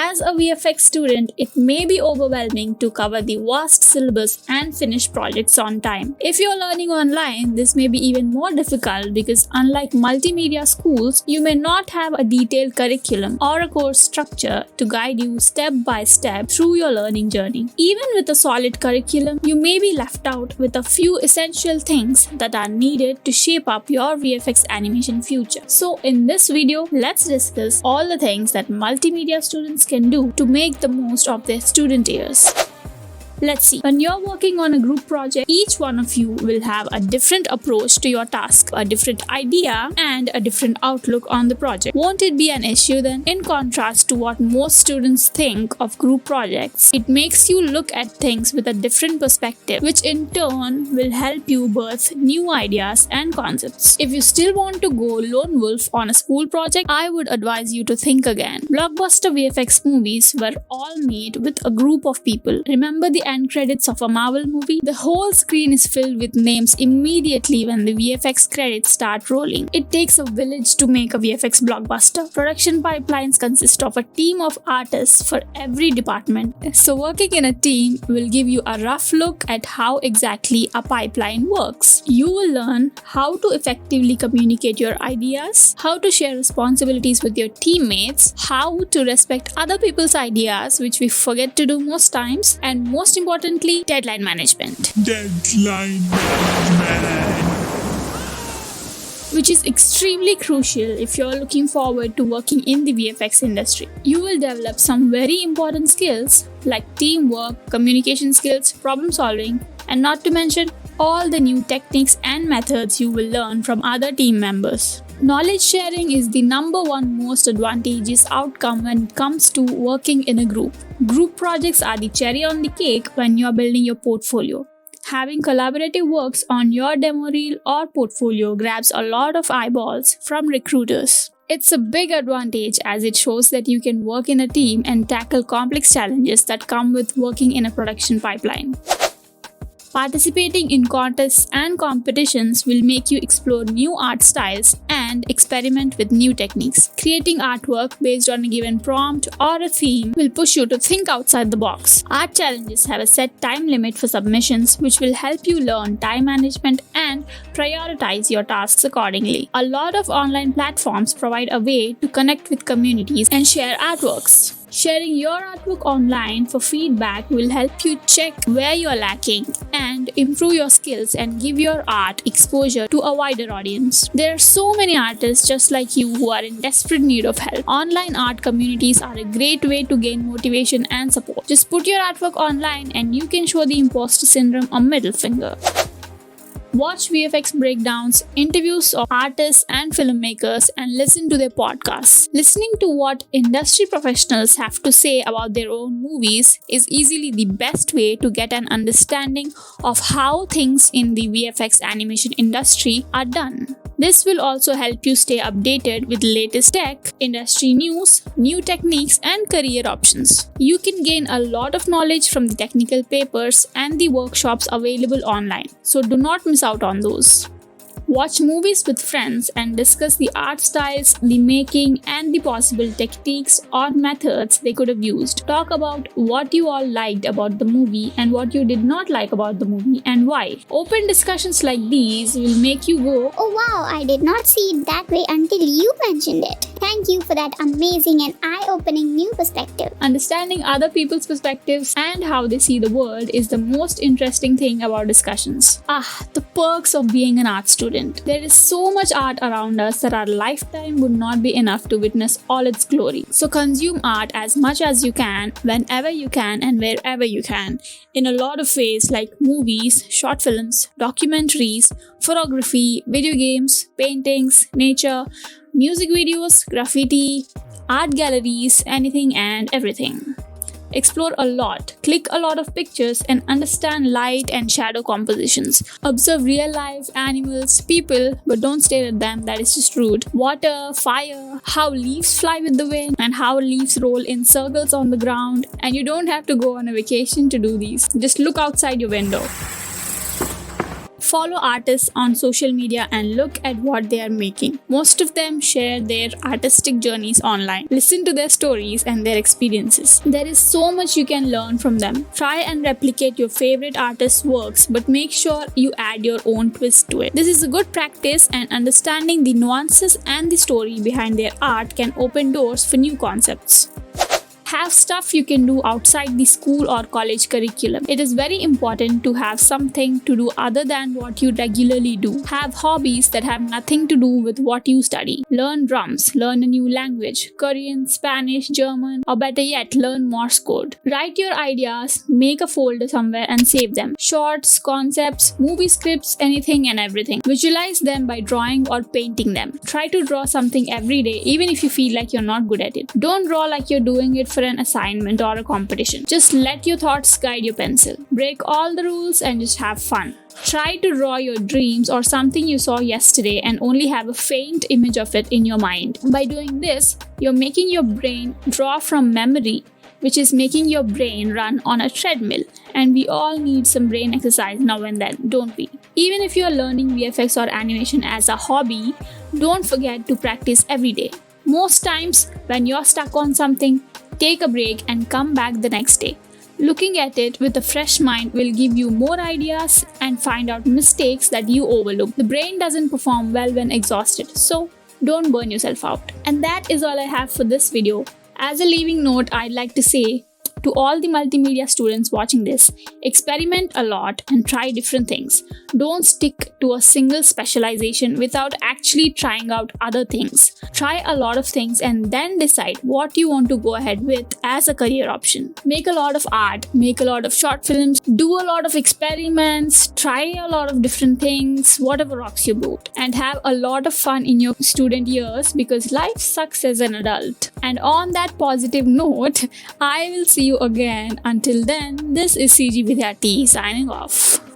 As a VFX student, it may be overwhelming to cover the vast syllabus and finish projects on time. If you're learning online, this may be even more difficult because unlike multimedia schools, you may not have a detailed curriculum or a course structure to guide you step by step through your learning journey. Even with a solid curriculum, you may be left out with a few essential things that are needed to shape up your VFX animation future. So in this video, let's discuss all the things that multimedia students can do to make the most of their student years. Let's see. When you're working on a group project, each one of you will have a different approach to your task, a different idea, and a different outlook on the project. Won't it be an issue then? In contrast to what most students think of group projects, it makes you look at things with a different perspective, which in turn will help you birth new ideas and concepts. If you still want to go lone wolf on a school project, I would advise you to think again. Blockbuster VFX movies were all made with a group of people. Remember the end credits of a Marvel movie? The whole screen is filled with names immediately when the VFX credits start rolling. It takes a village to make a VFX blockbuster. Production pipelines consist of a team of artists for every department. So working in a team will give you a rough look at how exactly a pipeline works. You will learn how to effectively communicate your ideas, how to share responsibilities with your teammates, how to respect other people's ideas, which we forget to do most times, and most importantly, deadline management. Which is extremely crucial if you're looking forward to working in the VFX industry. You will develop some very important skills like teamwork, communication skills, problem solving, and not to mention all the new techniques and methods you will learn from other team members. Knowledge sharing is the number one most advantageous outcome when it comes to working in a group. Group projects are the cherry on the cake when you're building your portfolio. Having collaborative works on your demo reel or portfolio grabs a lot of eyeballs from recruiters. It's a big advantage as it shows that you can work in a team and tackle complex challenges that come with working in a production pipeline. Participating in contests and competitions will make you explore new art styles and experiment with new techniques. Creating artwork based on a given prompt or a theme will push you to think outside the box. Art challenges have a set time limit for submissions, which will help you learn time management and prioritize your tasks accordingly. A lot of online platforms provide a way to connect with communities and share artworks. Sharing your artwork online for feedback will help you check where you're lacking and improve your skills and give your art exposure to a wider audience. There are so many artists just like you who are in desperate need of help. Online art communities are a great way to gain motivation and support. Just put your artwork online and you can show the imposter syndrome a middle finger. Watch VFX breakdowns, interviews of artists and filmmakers, and listen to their podcasts. Listening to what industry professionals have to say about their own movies is easily the best way to get an understanding of how things in the VFX animation industry are done. This will also help you stay updated with latest tech, industry news, new techniques, and career options. You can gain a lot of knowledge from the technical papers and the workshops available online, so do not miss out on those. Watch movies with friends and discuss the art styles, the making, and the possible techniques or methods they could have used. Talk about what you all liked about the movie and what you did not like about the movie and why. Open discussions like these will make you go, "Oh wow, I did not see it that way until you mentioned it. Thank you for that amazing and eye-opening new perspective." Understanding other people's perspectives and how they see the world is the most interesting thing about discussions. The perks of being an art student. There is so much art around us that our lifetime would not be enough to witness all its glory. So consume art as much as you can, whenever you can, and wherever you can, in a lot of ways like movies, short films, documentaries, photography, video games, paintings, nature, music videos, graffiti, art galleries, anything and everything. Explore a lot, click a lot of pictures and understand light and shadow compositions. Observe real life animals, people, but don't stare at them, that is just rude. Water, fire, how leaves fly with the wind and how leaves roll in circles on the ground. And you don't have to go on a vacation to do these. Just look outside your window. Follow artists on social media and look at what they are making. Most of them share their artistic journeys online. Listen to their stories and their experiences. There is so much you can learn from them. Try and replicate your favorite artist's works, but make sure you add your own twist to it. This is a good practice, and understanding the nuances and the story behind their art can open doors for new concepts. Have stuff you can do outside the school or college curriculum. It is very important to have something to do other than what you regularly do. Have hobbies that have nothing to do with what you study. Learn drums, learn a new language, Korean, Spanish, German, or better yet, learn Morse code. Write your ideas, make a folder somewhere and save them. Shorts, concepts, movie scripts, anything and everything. Visualize them by drawing or painting them. Try to draw something every day, even if you feel like you're not good at it. Don't draw like you're doing it for an assignment or a competition. Just let your thoughts guide your pencil. Break all the rules and just have fun. Try to draw your dreams or something you saw yesterday and only have a faint image of it in your mind. By doing this, you're making your brain draw from memory, which is making your brain run on a treadmill. And we all need some brain exercise now and then, don't we? Even if you're learning VFX or animation as a hobby, don't forget to practice every day. Most times, when you're stuck on something, take a break and come back the next day. Looking at it with a fresh mind will give you more ideas and find out mistakes that you overlooked. The brain doesn't perform well when exhausted, so don't burn yourself out. And that is all I have for this video. As a leaving note, I'd like to say to all the multimedia students watching this, experiment a lot and try different things. Don't stick to a single specialization without actually trying out other things. Try a lot of things and then decide what you want to go ahead with as a career option. Make a lot of art, make a lot of short films, do a lot of experiments, try a lot of different things, whatever rocks your boat, and have a lot of fun in your student years because life sucks as an adult. And on that positive note, I will see you again. Until then, this is CG Vidyarthi signing off.